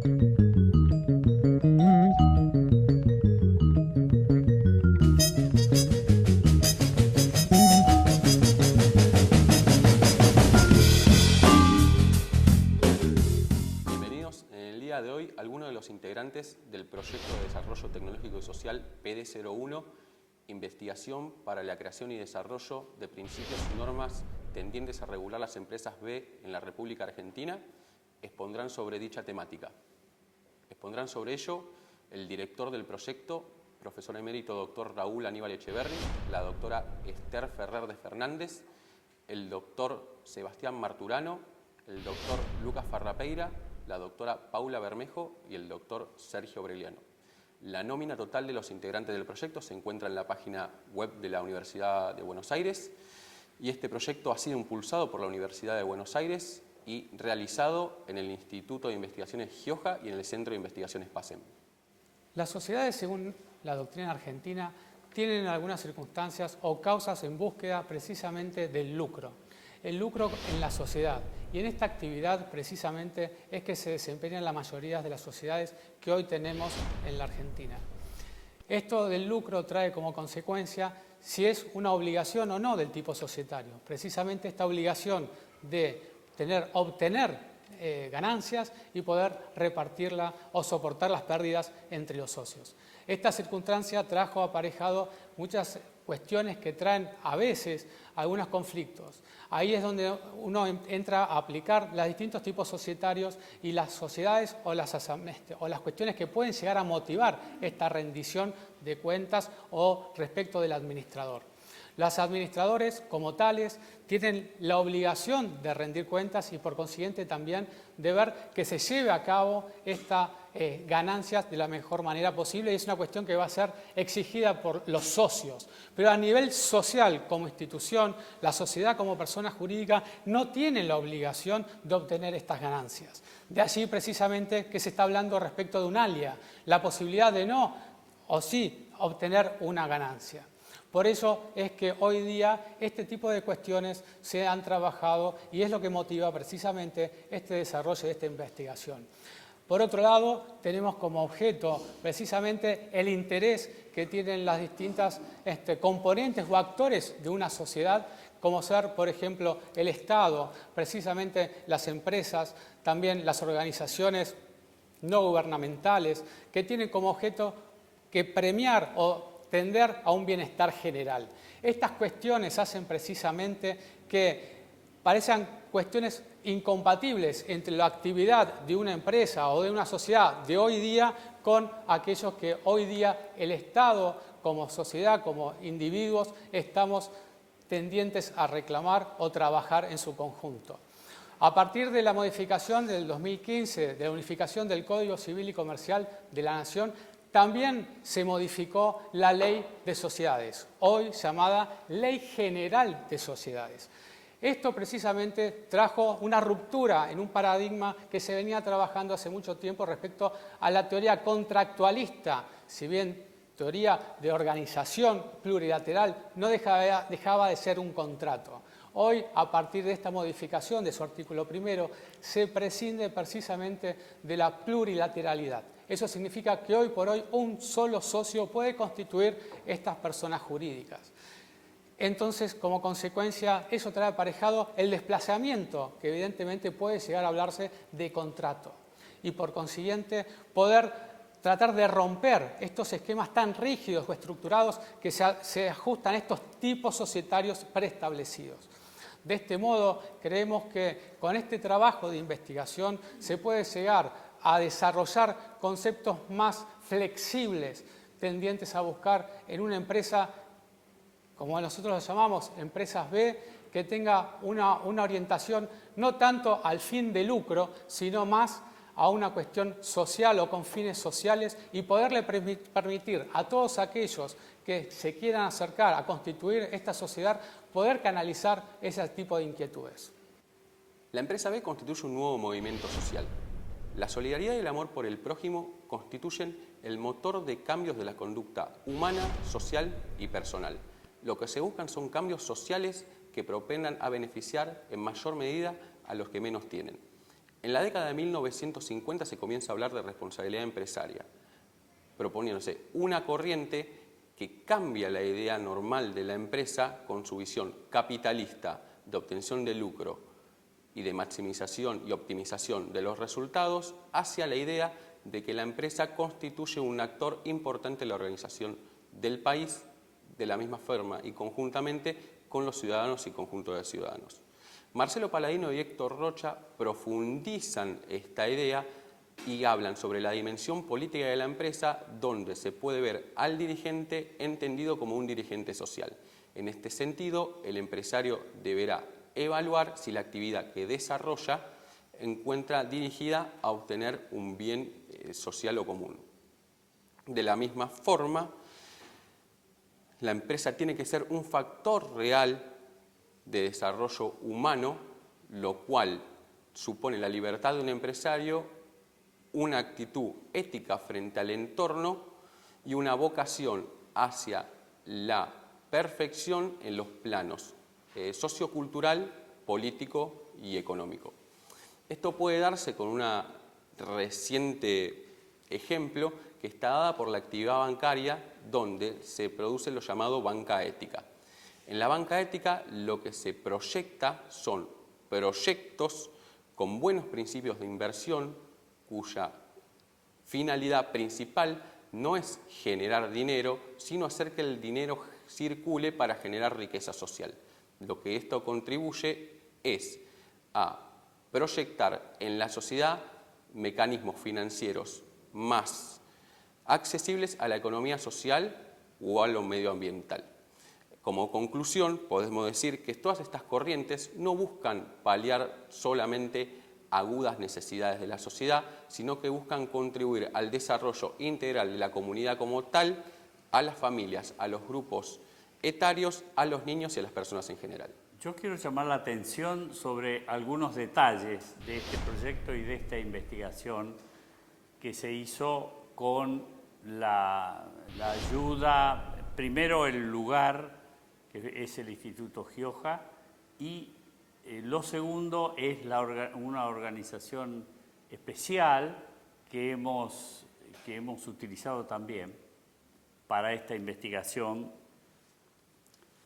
Bienvenidos. En el día de hoy, algunos de los integrantes del Proyecto de Desarrollo Tecnológico y Social PD01, Investigación para la creación y desarrollo de principios y normas tendientes a regular las empresas B en la República Argentina, expondrán sobre dicha temática. Expondrán sobre ello el director del proyecto, profesor emérito doctor Raúl Aníbal Echeverri, la doctora Esther Ferrer de Fernández, el doctor Sebastián Marturano, el doctor Lucas Farrapeira, la doctora Paula Bermejo y el doctor Sergio Breliano. La nómina total de los integrantes del proyecto se encuentra en la página web de la Universidad de Buenos Aires y este proyecto ha sido impulsado por la Universidad de Buenos Aires y realizado en el Instituto de Investigaciones Gioja y en el Centro de Investigaciones PASEM. Las sociedades, según la doctrina argentina, tienen algunas circunstancias o causas en búsqueda precisamente del lucro. El lucro en la sociedad. Y en esta actividad precisamente es que se desempeñan la mayoría de las sociedades que hoy tenemos en la Argentina. Esto del lucro trae como consecuencia si es una obligación o no del tipo societario. Precisamente esta obligación de obtener ganancias y poder repartirla o soportar las pérdidas entre los socios. Esta circunstancia trajo aparejado muchas cuestiones que traen a veces algunos conflictos. Ahí es donde uno entra a aplicar los distintos tipos societarios y las sociedades o las cuestiones que pueden llegar a motivar esta rendición de cuentas o respecto del administrador. Los administradores, como tales, tienen la obligación de rendir cuentas y, por consiguiente, también de ver que se lleve a cabo estas ganancias de la mejor manera posible y es una cuestión que va a ser exigida por los socios. Pero a nivel social, como institución, la sociedad como persona jurídica no tiene la obligación de obtener estas ganancias. De allí, precisamente, que se está hablando respecto de un alia, la posibilidad de no o sí obtener una ganancia. Por eso es que hoy día este tipo de cuestiones se han trabajado y es lo que motiva precisamente este desarrollo de esta investigación. Por otro lado, tenemos como objeto precisamente el interés que tienen las distintas componentes o actores de una sociedad, como ser, por ejemplo, el Estado, precisamente las empresas, también las organizaciones no gubernamentales, que tienen como objeto que premiar o tender a un bienestar general. Estas cuestiones hacen precisamente que parezcan cuestiones incompatibles entre la actividad de una empresa o de una sociedad de hoy día con aquellos que hoy día el Estado, como sociedad, como individuos, estamos tendientes a reclamar o trabajar en su conjunto. A partir de la modificación del 2015, de la unificación del Código Civil y Comercial de la Nación, también se modificó la Ley de Sociedades, hoy llamada Ley General de Sociedades. Esto precisamente trajo una ruptura en un paradigma que se venía trabajando hace mucho tiempo respecto a la teoría contractualista, si bien teoría de organización plurilateral no dejaba de ser un contrato. Hoy, a partir de esta modificación de su artículo primero, se prescinde precisamente de la plurilateralidad. Eso significa que hoy por hoy un solo socio puede constituir estas personas jurídicas. Entonces, como consecuencia, eso trae aparejado el desplazamiento, que evidentemente puede llegar a hablarse de contrato. Y por consiguiente, poder tratar de romper estos esquemas tan rígidos o estructurados que se ajustan a estos tipos societarios preestablecidos. De este modo, creemos que con este trabajo de investigación se puede llegar a desarrollar conceptos más flexibles, tendientes a buscar en una empresa, como nosotros lo llamamos, empresas B, que tenga una orientación no tanto al fin de lucro, sino más a una cuestión social o con fines sociales y poderle permitir a todos aquellos que se quieran acercar a constituir esta sociedad, poder canalizar ese tipo de inquietudes. La empresa B constituye un nuevo movimiento social. La solidaridad y el amor por el prójimo constituyen el motor de cambios de la conducta humana, social y personal. Lo que se buscan son cambios sociales que propendan a beneficiar en mayor medida a los que menos tienen. En la década de 1950 se comienza a hablar de responsabilidad empresaria, proponiéndose una corriente que cambia la idea normal de la empresa con su visión capitalista de obtención de lucro y de maximización y optimización de los resultados hacia la idea de que la empresa constituye un actor importante en la organización del país de la misma forma y conjuntamente con los ciudadanos y conjunto de ciudadanos. Marcelo Paladino y Héctor Rocha profundizan esta idea y hablan sobre la dimensión política de la empresa, donde se puede ver al dirigente entendido como un dirigente social. En este sentido, el empresario deberá evaluar si la actividad que desarrolla encuentra dirigida a obtener un bien social o común. De la misma forma, la empresa tiene que ser un factor real de desarrollo humano, lo cual supone la libertad de un empresario, una actitud ética frente al entorno y una vocación hacia la perfección en los planos sociocultural, político y económico. Esto puede darse con un reciente ejemplo que está dada por la actividad bancaria, donde se produce lo llamado banca ética. En la banca ética lo que se proyecta son proyectos con buenos principios de inversión, cuya finalidad principal no es generar dinero, sino hacer que el dinero circule para generar riqueza social. Lo que esto contribuye es a proyectar en la sociedad mecanismos financieros más accesibles a la economía social o a lo medioambiental. Como conclusión, podemos decir que todas estas corrientes no buscan paliar solamente agudas necesidades de la sociedad, sino que buscan contribuir al desarrollo integral de la comunidad como tal, a las familias, a los grupos etarios, a los niños y a las personas en general. Yo quiero llamar la atención sobre algunos detalles de este proyecto y de esta investigación que se hizo con la ayuda, primero el lugar, que es el Instituto Gioja, y lo segundo es una organización especial que hemos utilizado también para esta investigación.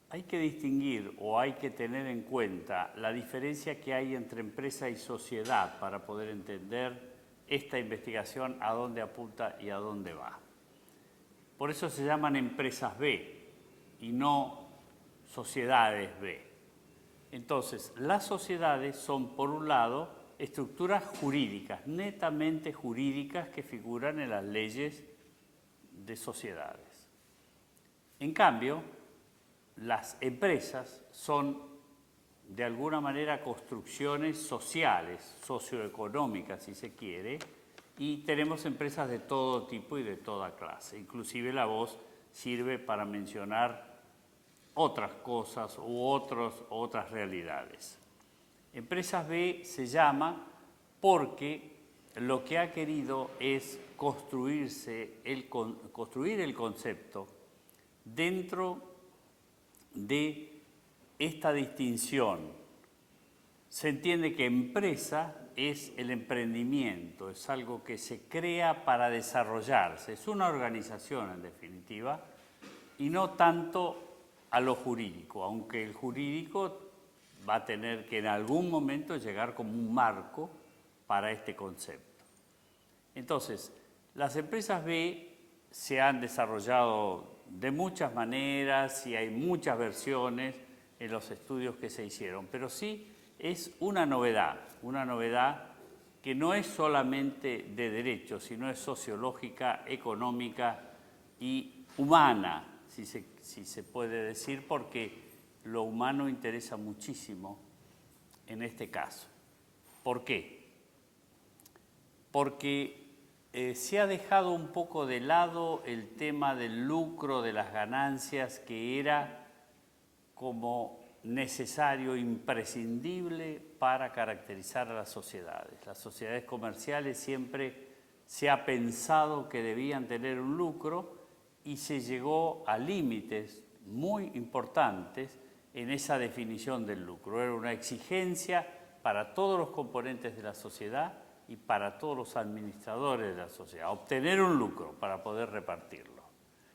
Hay que distinguir o hay que tener en cuenta la diferencia que hay entre empresa y sociedad para poder entender esta investigación, a dónde apunta y a dónde va. Por eso se llaman empresas B y no sociedades B. Entonces, las sociedades son, por un lado, estructuras jurídicas, netamente jurídicas, que figuran en las leyes de sociedades. En cambio, las empresas son, de alguna manera, construcciones sociales, socioeconómicas, si se quiere, y tenemos empresas de todo tipo y de toda clase. Inclusive la voz sirve para mencionar otras cosas u otras realidades. Empresas B se llama porque lo que ha querido es construir el concepto dentro de esta distinción. Se entiende que empresa es el emprendimiento, es algo que se crea para desarrollarse, es una organización en definitiva, y no tanto a lo jurídico, aunque el jurídico va a tener que en algún momento llegar como un marco para este concepto. Entonces, las empresas B se han desarrollado de muchas maneras y hay muchas versiones en los estudios que se hicieron, pero sí es una novedad que no es solamente de derecho, sino es sociológica, económica y humana, si se puede decir, porque lo humano interesa muchísimo en este caso. ¿Por qué? Porque se ha dejado un poco de lado el tema del lucro, de las ganancias, que era como necesario, imprescindible para caracterizar a las sociedades. Las sociedades comerciales siempre se ha pensado que debían tener un lucro y se llegó a límites muy importantes en esa definición del lucro. Era una exigencia para todos los componentes de la sociedad y para todos los administradores de la sociedad, obtener un lucro para poder repartirlo.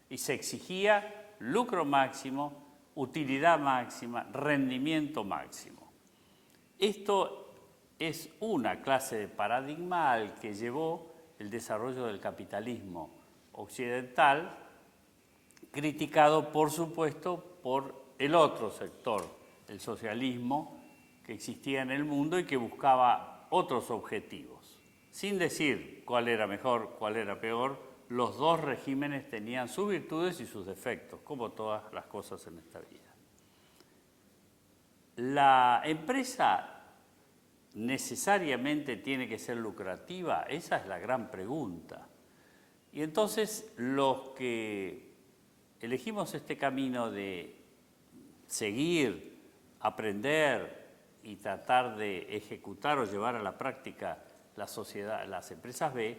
Y se exigía lucro máximo, utilidad máxima, rendimiento máximo. Esto es una clase de paradigma al que llevó el desarrollo del capitalismo occidental, criticado, por supuesto, por el otro sector, el socialismo, que existía en el mundo y que buscaba otros objetivos. Sin decir cuál era mejor, cuál era peor, los dos regímenes tenían sus virtudes y sus defectos, como todas las cosas en esta vida. La empresa necesariamente tiene que ser lucrativa, esa es la gran pregunta. Y entonces los que elegimos este camino de seguir, aprender y tratar de ejecutar o llevar a la práctica las empresas B,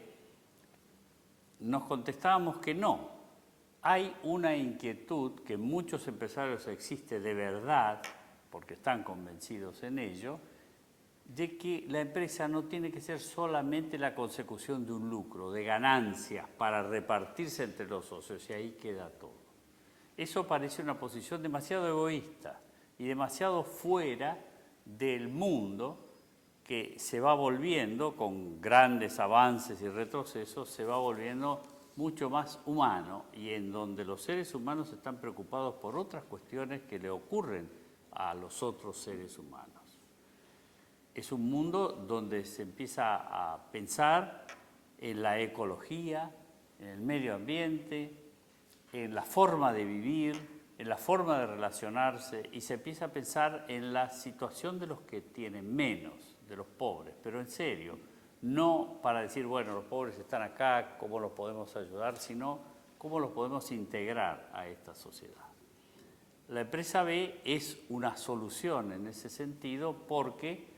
nos contestábamos que no. Hay una inquietud que en muchos empresarios existe de verdad, porque están convencidos en ello, de que la empresa no tiene que ser solamente la consecución de un lucro, de ganancias para repartirse entre los socios, y ahí queda todo. Eso parece una posición demasiado egoísta y demasiado fuera del mundo que se va volviendo, con grandes avances y retrocesos, se va volviendo mucho más humano y en donde los seres humanos están preocupados por otras cuestiones que le ocurren a los otros seres humanos. Es un mundo donde se empieza a pensar en la ecología, en el medio ambiente, en la forma de vivir, en la forma de relacionarse, y se empieza a pensar en la situación de los que tienen menos, de los pobres, pero en serio, no para decir, bueno, los pobres están acá, ¿cómo los podemos ayudar?, sino cómo los podemos integrar a esta sociedad. La empresa B es una solución en ese sentido porque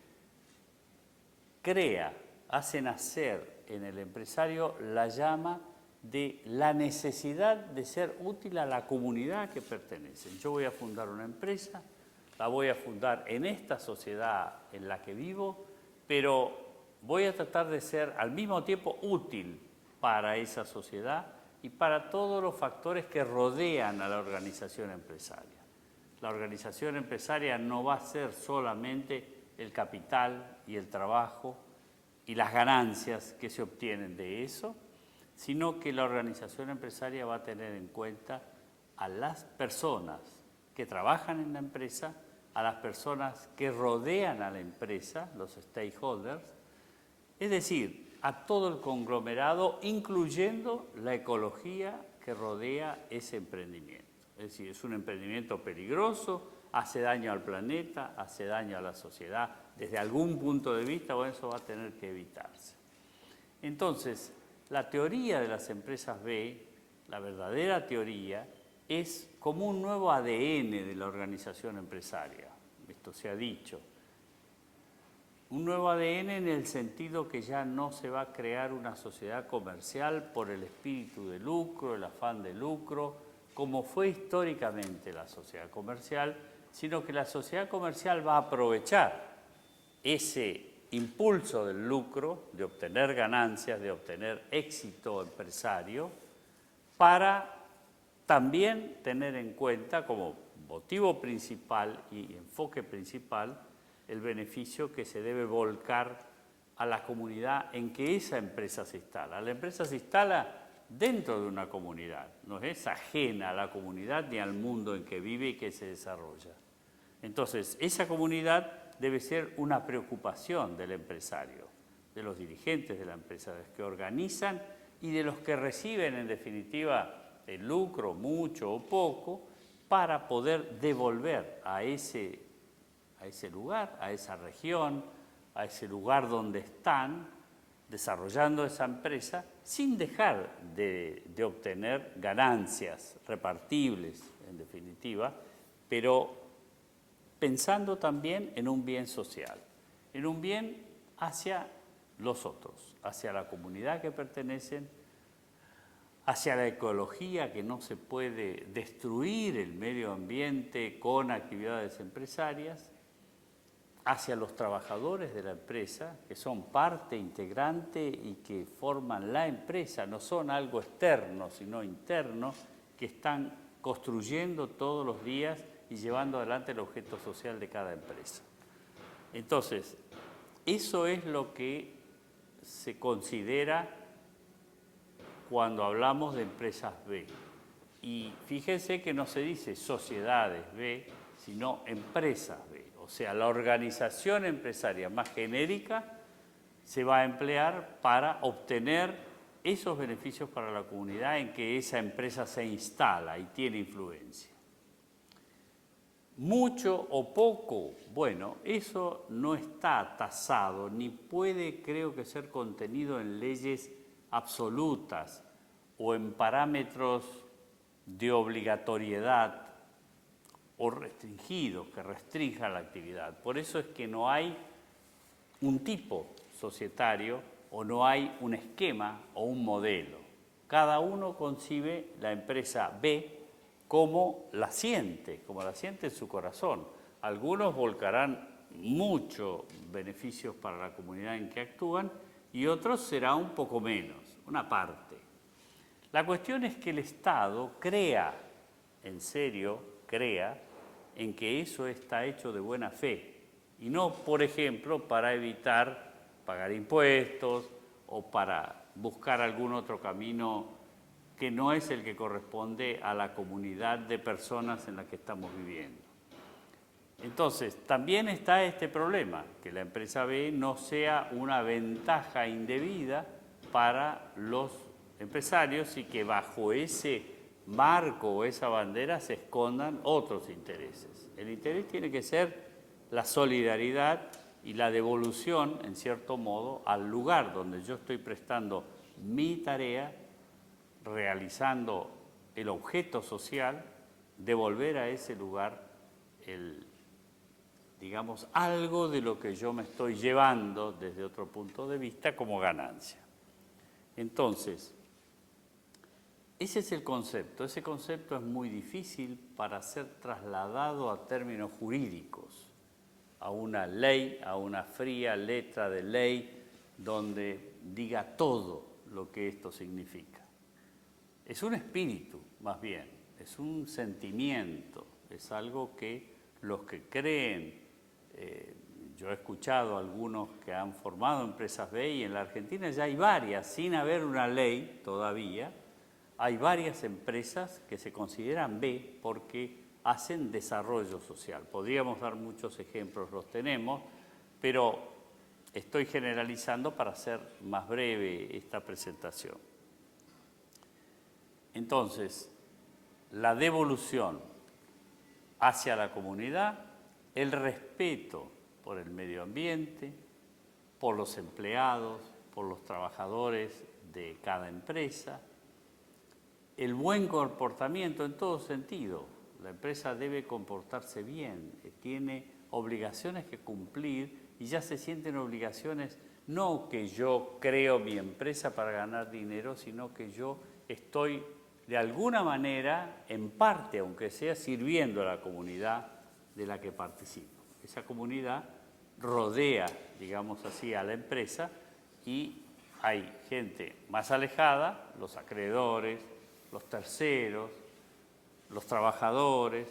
hace nacer en el empresario la llama de la necesidad de ser útil a la comunidad a que pertenecen. Yo voy a fundar una empresa, la voy a fundar en esta sociedad en la que vivo, pero voy a tratar de ser al mismo tiempo útil para esa sociedad y para todos los factores que rodean a la organización empresaria. La organización empresaria no va a ser solamente el capital y el trabajo y las ganancias que se obtienen de eso, sino que la organización empresaria va a tener en cuenta a las personas que trabajan en la empresa, a las personas que rodean a la empresa, los stakeholders, es decir, a todo el conglomerado, incluyendo la ecología que rodea ese emprendimiento. Es decir, es un emprendimiento peligroso, hace daño al planeta, hace daño a la sociedad. Desde algún punto de vista, bueno, eso va a tener que evitarse. Entonces, la teoría de las empresas B, la verdadera teoría, es como un nuevo ADN de la organización empresaria. Esto se ha dicho. Un nuevo ADN en el sentido que ya no se va a crear una sociedad comercial por el espíritu de lucro, el afán de lucro, como fue históricamente la sociedad comercial, sino que la sociedad comercial va a aprovechar ese impulso del lucro, de obtener ganancias, de obtener éxito empresario, para también tener en cuenta como motivo principal y enfoque principal el beneficio que se debe volcar a la comunidad en que esa empresa se instala. La empresa se instala dentro de una comunidad, no es ajena a la comunidad ni al mundo en que vive y que se desarrolla. Entonces, esa comunidad debe ser una preocupación del empresario, de los dirigentes de la empresa, de los que organizan y de los que reciben, en definitiva, el lucro, mucho o poco, para poder devolver a ese lugar, a esa región, a ese lugar donde están desarrollando esa empresa, sin dejar de obtener ganancias repartibles, en definitiva, pero pensando también en un bien social, en un bien hacia los otros, hacia la comunidad que pertenecen, hacia la ecología, que no se puede destruir el medio ambiente con actividades empresarias, hacia los trabajadores de la empresa, que son parte integrante y que forman la empresa, no son algo externo, sino interno, que están construyendo todos los días y llevando adelante el objeto social de cada empresa. Entonces, eso es lo que se considera cuando hablamos de empresas B. Y fíjense que no se dice sociedades B, sino empresas B. O sea, la organización empresaria más genérica se va a emplear para obtener esos beneficios para la comunidad en que esa empresa se instala y tiene influencia. Mucho o poco, bueno, eso no está tasado, ni puede, creo que, ser contenido en leyes absolutas o en parámetros de obligatoriedad o restringidos que restrinjan la actividad. Por eso es que no hay un tipo societario o no hay un esquema o un modelo. Cada uno concibe la empresa B como la siente en su corazón. Algunos volcarán muchos beneficios para la comunidad en que actúan y otros será un poco menos, una parte. La cuestión es que el Estado crea, en serio, crea en que eso está hecho de buena fe y no, por ejemplo, para evitar pagar impuestos o para buscar algún otro camino que no es el que corresponde a la comunidad de personas en la que estamos viviendo. Entonces, también está este problema, que la empresa B no sea una ventaja indebida para los empresarios y que bajo ese marco o esa bandera se escondan otros intereses. El interés tiene que ser la solidaridad y la devolución, en cierto modo, al lugar donde yo estoy prestando mi tarea, realizando el objeto social, devolver a ese lugar digamos, algo de lo que yo me estoy llevando desde otro punto de vista como ganancia. Entonces, ese es el concepto. Ese concepto es muy difícil para ser trasladado a términos jurídicos, a una ley, a una fría letra de ley donde diga todo lo que esto significa. Es un espíritu, más bien, es un sentimiento, es algo que los que creen, yo he escuchado a algunos que han formado empresas B y en la Argentina ya hay varias, sin haber una ley todavía, hay varias empresas que se consideran B porque hacen desarrollo social. Podríamos dar muchos ejemplos, los tenemos, pero estoy generalizando para hacer más breve esta presentación. Entonces, la devolución hacia la comunidad, el respeto por el medio ambiente, por los empleados, por los trabajadores de cada empresa, el buen comportamiento en todo sentido. La empresa debe comportarse bien, tiene obligaciones que cumplir y ya se sienten obligaciones, no que yo creo mi empresa para ganar dinero, sino que yo estoy de alguna manera, en parte, aunque sea, sirviendo a la comunidad de la que participo. Esa comunidad rodea, digamos así, a la empresa y hay gente más alejada, los acreedores, los terceros, los trabajadores,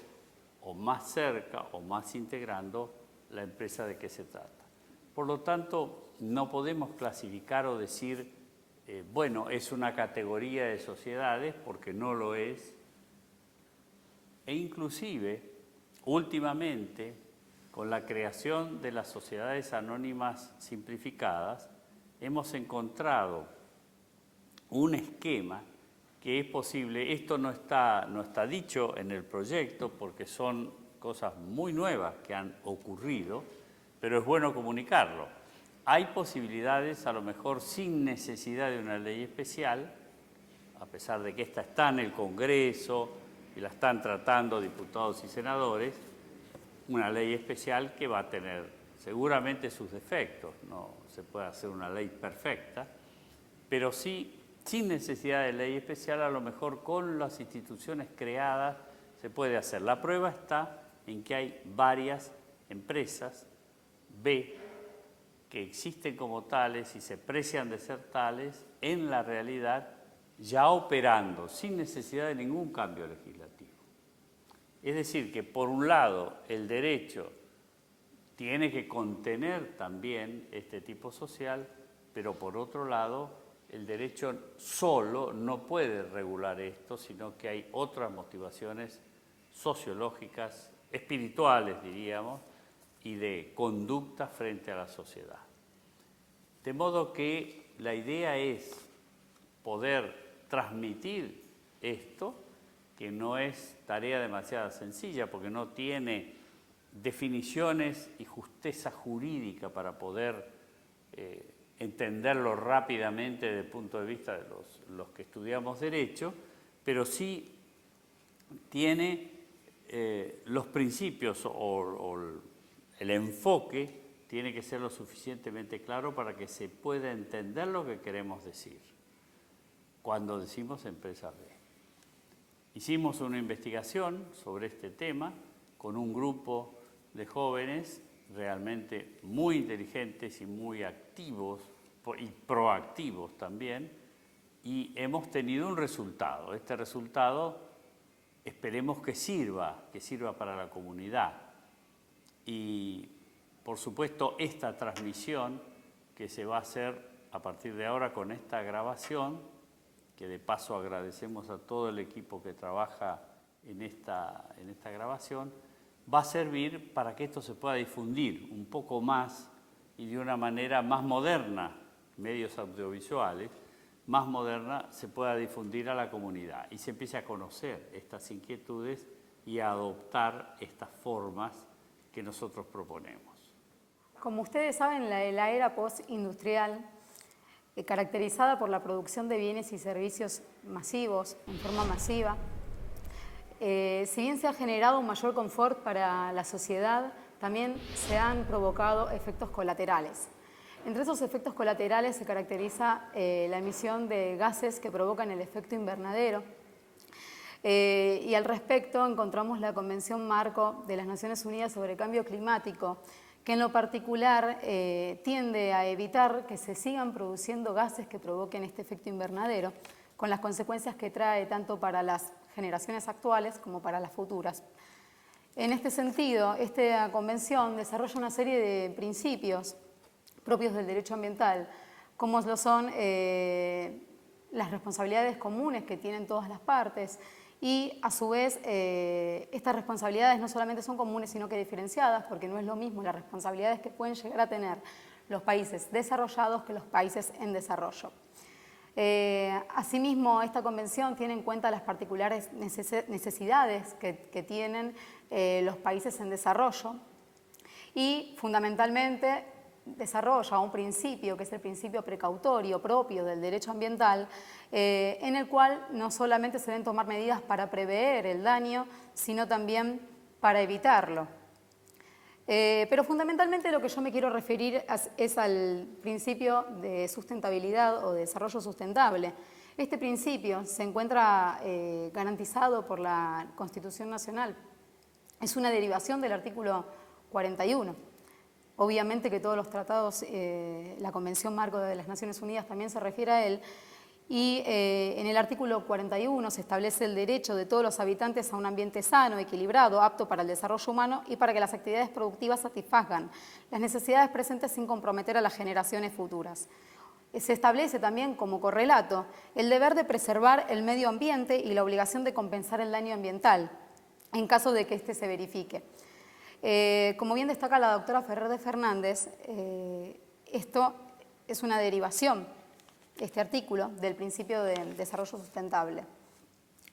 o más cerca o más integrando la empresa de que se trata. Por lo tanto, no podemos clasificar o decir bueno, es una categoría de sociedades porque no lo es. E inclusive, últimamente, con la creación de las sociedades anónimas simplificadas, hemos encontrado un esquema que es posible. Esto no está dicho en el proyecto porque son cosas muy nuevas que han ocurrido, pero es bueno comunicarlo. Hay posibilidades, a lo mejor sin necesidad de una ley especial, a pesar de que esta está en el Congreso y la están tratando diputados y senadores, una ley especial que va a tener seguramente sus defectos. No se puede hacer una ley perfecta, pero sí, sin necesidad de ley especial, a lo mejor con las instituciones creadas se puede hacer. La prueba está en que hay varias empresas ve que existen como tales y se precian de ser tales en la realidad, ya operando sin necesidad de ningún cambio legislativo. Es decir, que por un lado el derecho tiene que contener también este tipo social, pero por otro lado el derecho solo no puede regular esto, sino que hay otras motivaciones sociológicas, espirituales diríamos, y de conducta frente a la sociedad. De modo que la idea es poder transmitir esto, que no es tarea demasiado sencilla porque no tiene definiciones y justeza jurídica para poder entenderlo rápidamente desde el punto de vista de los que estudiamos Derecho, pero sí tiene los principios o el enfoque tiene que ser lo suficientemente claro para que se pueda entender lo que queremos decir cuando decimos empresa B. Hicimos una investigación sobre este tema con un grupo de jóvenes realmente muy inteligentes y muy activos y proactivos también, y hemos tenido un resultado. Este resultado esperemos que sirva para la comunidad. Y por supuesto esta transmisión que se va a hacer a partir de ahora con esta grabación, que de paso agradecemos a todo el equipo que trabaja en esta grabación, va a servir para que esto se pueda difundir un poco más y de una manera más moderna, medios audiovisuales, más moderna, se pueda difundir a la comunidad y se empiece a conocer estas inquietudes y a adoptar estas formas que nosotros proponemos. Como ustedes saben, la era postindustrial, caracterizada por la producción de bienes y servicios masivos, en forma masiva, si bien se ha generado un mayor confort para la sociedad, también se han provocado efectos colaterales. Entre esos efectos colaterales se caracteriza la emisión de gases que provocan el efecto invernadero. Y al respecto encontramos la Convención Marco de las Naciones Unidas sobre el Cambio Climático, que en lo particular tiende a evitar que se sigan produciendo gases que provoquen este efecto invernadero, con las consecuencias que trae tanto para las generaciones actuales como para las futuras. En este sentido, esta convención desarrolla una serie de principios propios del derecho ambiental, como lo son las responsabilidades comunes que tienen todas las partes, y a su vez estas responsabilidades no solamente son comunes sino que diferenciadas, porque no es lo mismo las responsabilidades que pueden llegar a tener los países desarrollados que los países en desarrollo. Asimismo, esta convención tiene en cuenta las particulares necesidades que tienen los países en desarrollo y fundamentalmente desarrolla un principio que es el principio precautorio propio del derecho ambiental, en el cual no solamente se deben tomar medidas para prever el daño, sino también para evitarlo. Pero fundamentalmente lo que yo me quiero referir es al principio de sustentabilidad o de desarrollo sustentable. Este principio se encuentra garantizado por la Constitución Nacional. Es una derivación del artículo 41. Obviamente que todos los tratados, la Convención Marco de las Naciones Unidas también se refiere a él, y en el artículo 41 se establece el derecho de todos los habitantes a un ambiente sano, equilibrado, apto para el desarrollo humano y para que las actividades productivas satisfagan las necesidades presentes sin comprometer a las generaciones futuras. Se establece también como correlato el deber de preservar el medio ambiente y la obligación de compensar el daño ambiental en caso de que éste se verifique. Como bien destaca la doctora Ferrer de Fernández, esto es una derivación, este artículo, del principio de desarrollo sustentable.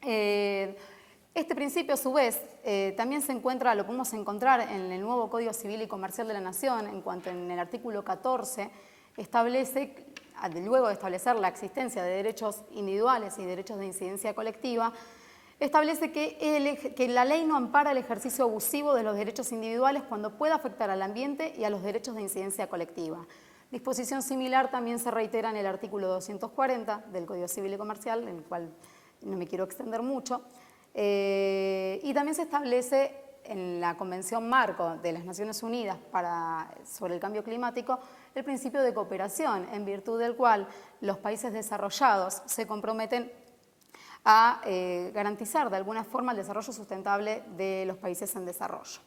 Este principio, a su vez, también se encuentra, lo podemos encontrar en el nuevo Código Civil y Comercial de la Nación, en cuanto en el artículo 14 establece, luego de establecer la existencia de derechos individuales y derechos de incidencia colectiva, establece que la ley no ampara el ejercicio abusivo de los derechos individuales cuando pueda afectar al ambiente y a los derechos de incidencia colectiva. Disposición similar también se reitera en el artículo 240 del Código Civil y Comercial, en el cual no me quiero extender mucho, y también se establece en la Convención Marco de las Naciones Unidas sobre el cambio climático el principio de cooperación, en virtud del cual los países desarrollados se comprometen a garantizar de alguna forma el desarrollo sustentable de los países en desarrollo.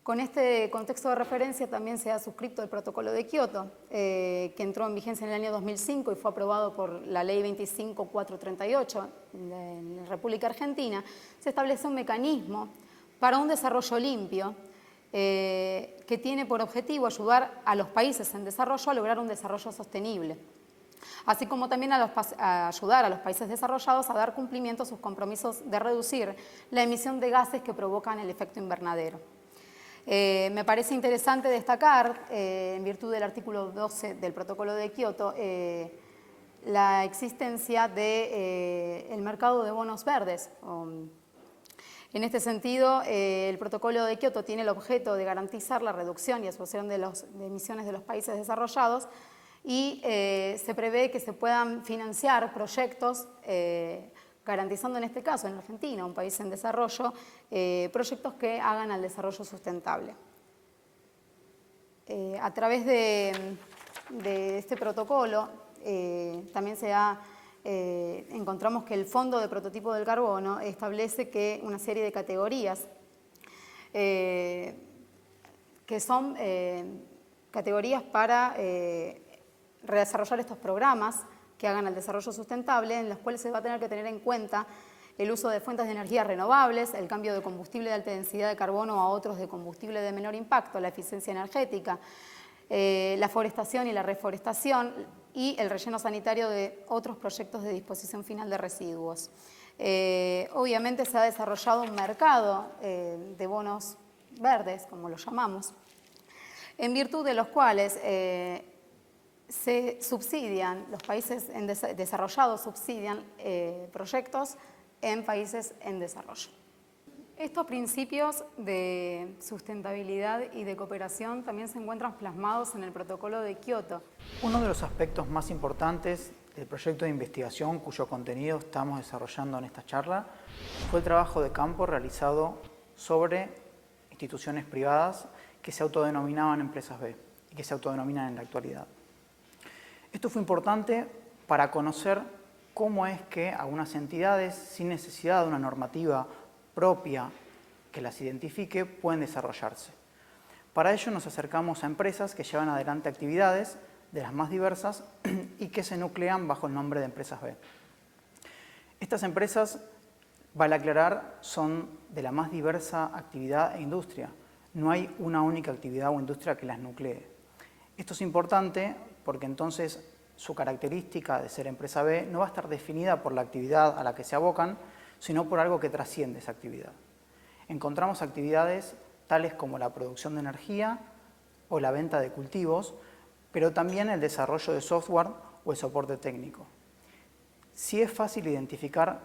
Con este contexto de referencia también se ha suscrito el Protocolo de Kioto, que entró en vigencia en el año 2005 y fue aprobado por la Ley 25438 en la República Argentina. Se establece un mecanismo para un desarrollo limpio que tiene por objetivo ayudar a los países en desarrollo a lograr un desarrollo sostenible, así como también a ayudar a los países desarrollados a dar cumplimiento a sus compromisos de reducir la emisión de gases que provocan el efecto invernadero. Me parece interesante destacar, en virtud del artículo 12 del Protocolo de Kioto, la existencia del mercado de bonos verdes. En este sentido, el Protocolo de Kioto tiene el objeto de garantizar la reducción y absorción de emisiones de los países desarrollados y se prevé que se puedan financiar proyectos garantizando en este caso, en Argentina, un país en desarrollo, proyectos que hagan al desarrollo sustentable. A través de este protocolo también encontramos que el Fondo de Prototipo del Carbono establece que una serie de categorías que son categorías para desarrollar estos programas que hagan al desarrollo sustentable, en los cuales se va a tener que tener en cuenta el uso de fuentes de energía renovables, el cambio de combustible de alta densidad de carbono a otros de combustible de menor impacto, la eficiencia energética, la forestación y la reforestación y el relleno sanitario de otros proyectos de disposición final de residuos. Obviamente se ha desarrollado un mercado de bonos verdes, como lo llamamos, en virtud de los cuales se subsidian, los países desarrollados subsidian proyectos en países en desarrollo. Estos principios de sustentabilidad y de cooperación también se encuentran plasmados en el Protocolo de Kioto. Uno de los aspectos más importantes del proyecto de investigación cuyo contenido estamos desarrollando en esta charla fue el trabajo de campo realizado sobre instituciones privadas que se autodenominaban empresas B y que se autodenominan en la actualidad. Esto fue importante para conocer cómo es que algunas entidades, sin necesidad de una normativa propia que las identifique, pueden desarrollarse. Para ello nos acercamos a empresas que llevan adelante actividades de las más diversas y que se nuclean bajo el nombre de empresas B. Estas empresas, vale aclarar, son de la más diversa actividad e industria. No hay una única actividad o industria que las nuclee. Esto es importante porque entonces su característica de ser empresa B no va a estar definida por la actividad a la que se abocan, sino por algo que trasciende esa actividad. Encontramos actividades tales como la producción de energía o la venta de cultivos, pero también el desarrollo de software o el soporte técnico. Sí es fácil identificar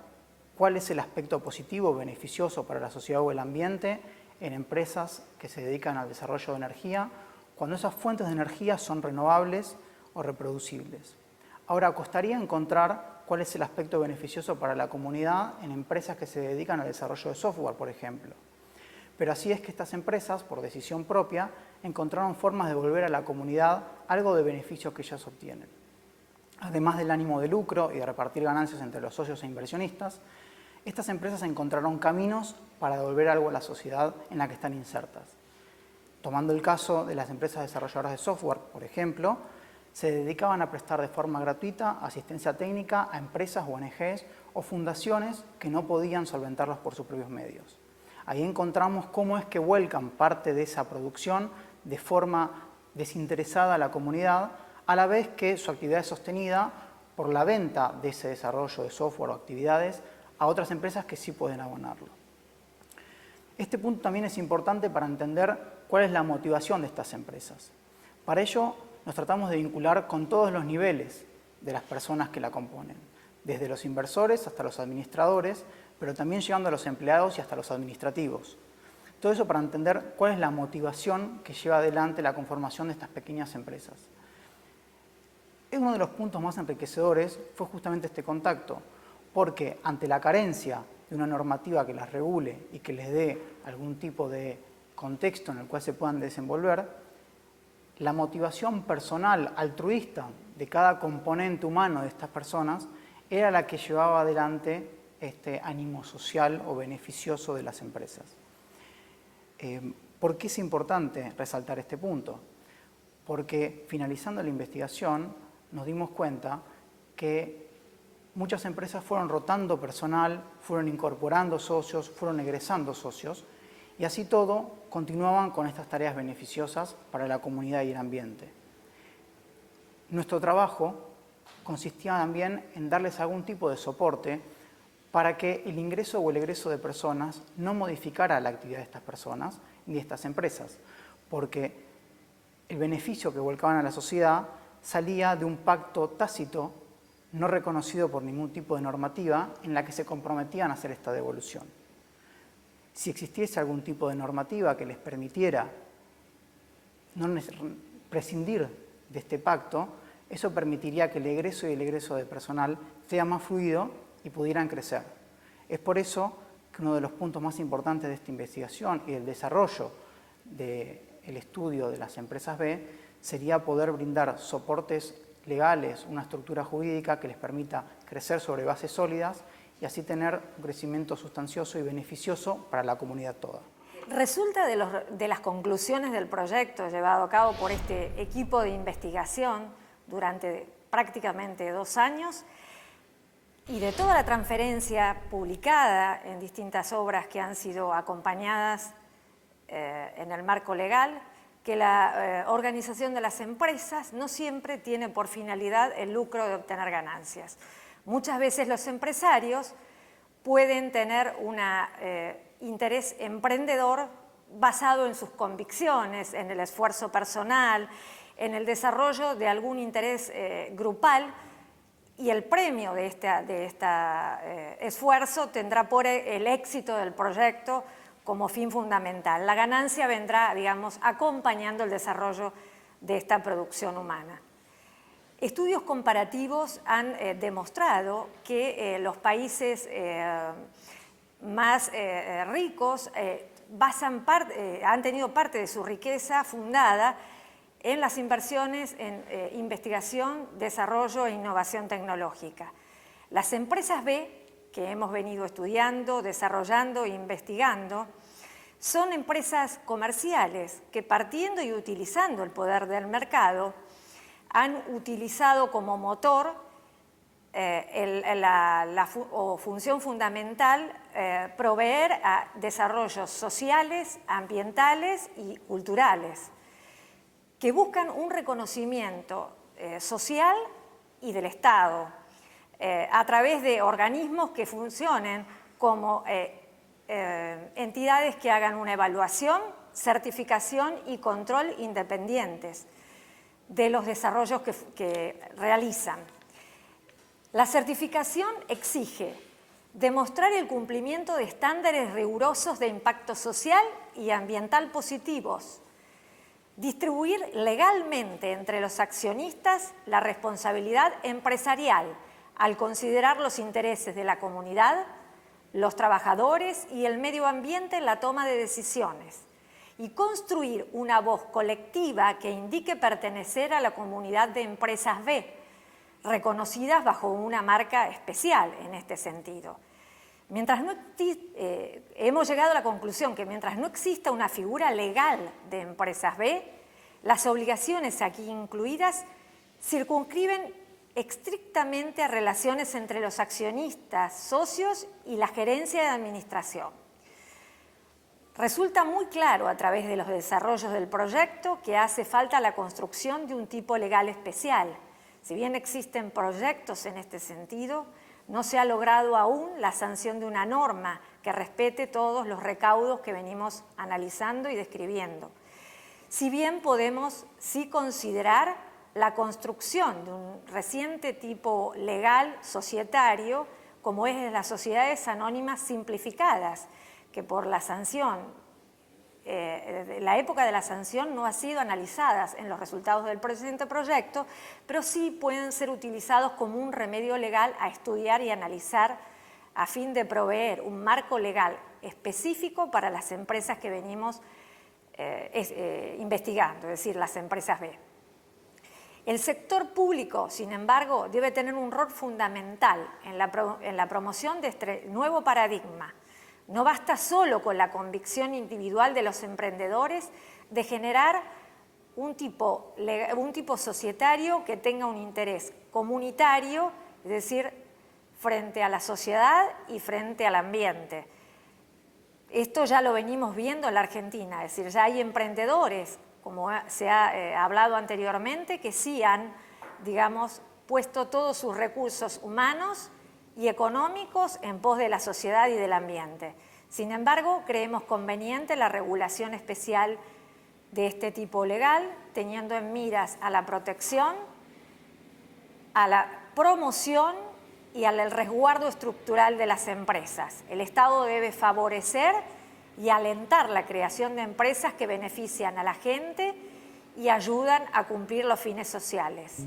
cuál es el aspecto positivo o beneficioso para la sociedad o el ambiente en empresas que se dedican al desarrollo de energía, cuando esas fuentes de energía son renovables o reproducibles. Ahora, costaría encontrar cuál es el aspecto beneficioso para la comunidad en empresas que se dedican al desarrollo de software, por ejemplo. Pero así es que estas empresas, por decisión propia, encontraron formas de devolver a la comunidad algo de beneficios que ellas obtienen. Además del ánimo de lucro y de repartir ganancias entre los socios e inversionistas, estas empresas encontraron caminos para devolver algo a la sociedad en la que están insertas. Tomando el caso de las empresas desarrolladoras de software, por ejemplo, se dedicaban a prestar de forma gratuita asistencia técnica a empresas, ONGs o fundaciones que no podían solventarlos por sus propios medios. Ahí encontramos cómo es que vuelcan parte de esa producción de forma desinteresada a la comunidad, a la vez que su actividad es sostenida por la venta de ese desarrollo de software o actividades a otras empresas que sí pueden abonarlo. Este punto también es importante para entender cuál es la motivación de estas empresas. Para ello, nos tratamos de vincular con todos los niveles de las personas que la componen, desde los inversores hasta los administradores, pero también llegando a los empleados y hasta los administrativos. Todo eso para entender cuál es la motivación que lleva adelante la conformación de estas pequeñas empresas. Uno de los puntos más enriquecedores fue justamente este contacto, porque ante la carencia de una normativa que las regule y que les dé algún tipo de contexto en el cual se puedan desenvolver, la motivación personal, altruista de cada componente humano de estas personas era la que llevaba adelante este ánimo social o beneficioso de las empresas. ¿Por qué es importante resaltar este punto? Porque finalizando la investigación nos dimos cuenta que muchas empresas fueron rotando personal, fueron incorporando socios, fueron egresando socios y así todo continuaban con estas tareas beneficiosas para la comunidad y el ambiente. Nuestro trabajo consistía también en darles algún tipo de soporte para que el ingreso o el egreso de personas no modificara la actividad de estas personas ni de estas empresas, porque el beneficio que volcaban a la sociedad salía de un pacto tácito no reconocido por ningún tipo de normativa en la que se comprometían a hacer esta devolución. Si existiese algún tipo de normativa que les permitiera no prescindir de este pacto, eso permitiría que el egreso y el egreso de personal sea más fluido y pudieran crecer. Es por eso que uno de los puntos más importantes de esta investigación y del desarrollo del estudio de las empresas B sería poder brindar soportes legales, una estructura jurídica que les permita crecer sobre bases sólidas y así tener un crecimiento sustancioso y beneficioso para la comunidad toda. Resulta de las conclusiones del proyecto llevado a cabo por este equipo de investigación durante prácticamente 2 años y de toda la transferencia publicada en distintas obras que han sido acompañadas en el marco legal, que la organización de las empresas no siempre tiene por finalidad el lucro de obtener ganancias. Muchas veces los empresarios pueden tener un interés emprendedor basado en sus convicciones, en el esfuerzo personal, en el desarrollo de algún interés grupal, y el premio de este esfuerzo tendrá por el éxito del proyecto como fin fundamental. La ganancia vendrá, digamos, acompañando el desarrollo de esta producción humana. Estudios comparativos han demostrado que los países más ricos han tenido parte de su riqueza fundada en las inversiones en investigación, desarrollo e innovación tecnológica. Las empresas B, que hemos venido estudiando, desarrollando e investigando, son empresas comerciales que, partiendo y utilizando el poder del mercado, han utilizado como motor o función fundamental proveer a desarrollos sociales, ambientales y culturales, que buscan un reconocimiento social y del Estado a través de organismos que funcionen como entidades que hagan una evaluación, certificación y control independientes de los desarrollos que realizan. La certificación exige demostrar el cumplimiento de estándares rigurosos de impacto social y ambiental positivos, distribuir legalmente entre los accionistas la responsabilidad empresarial al considerar los intereses de la comunidad, los trabajadores y el medio ambiente en la toma de decisiones, y construir una voz colectiva que indique pertenecer a la comunidad de empresas B, reconocidas bajo una marca especial en este sentido. Hemos llegado a la conclusión que mientras no exista una figura legal de empresas B, las obligaciones aquí incluidas circunscriben estrictamente a relaciones entre los accionistas, socios y la gerencia de administración. Resulta muy claro a través de los desarrollos del proyecto que hace falta la construcción de un tipo legal especial. Si bien existen proyectos en este sentido, no se ha logrado aún la sanción de una norma que respete todos los recaudos que venimos analizando y describiendo. Si bien podemos sí considerar la construcción de un reciente tipo legal societario, como es las sociedades anónimas simplificadas, que por la sanción, la época de la sanción no ha sido analizadas en los resultados del presente proyecto, pero sí pueden ser utilizados como un remedio legal a estudiar y analizar a fin de proveer un marco legal específico para las empresas que venimos investigando, es decir, las empresas B. El sector público, sin embargo, debe tener un rol fundamental en la promoción de este nuevo paradigma. No basta solo con la convicción individual de los emprendedores de generar un tipo societario que tenga un interés comunitario, es decir, frente a la sociedad y frente al ambiente. Esto ya lo venimos viendo en la Argentina, es decir, ya hay emprendedores, como se ha hablado anteriormente, que sí han, digamos, puesto todos sus recursos humanos y económicos en pos de la sociedad y del ambiente. Sin embargo, creemos conveniente la regulación especial de este tipo legal, teniendo en miras a la protección, a la promoción y al resguardo estructural de las empresas. El Estado debe favorecer y alentar la creación de empresas que benefician a la gente y ayudan a cumplir los fines sociales.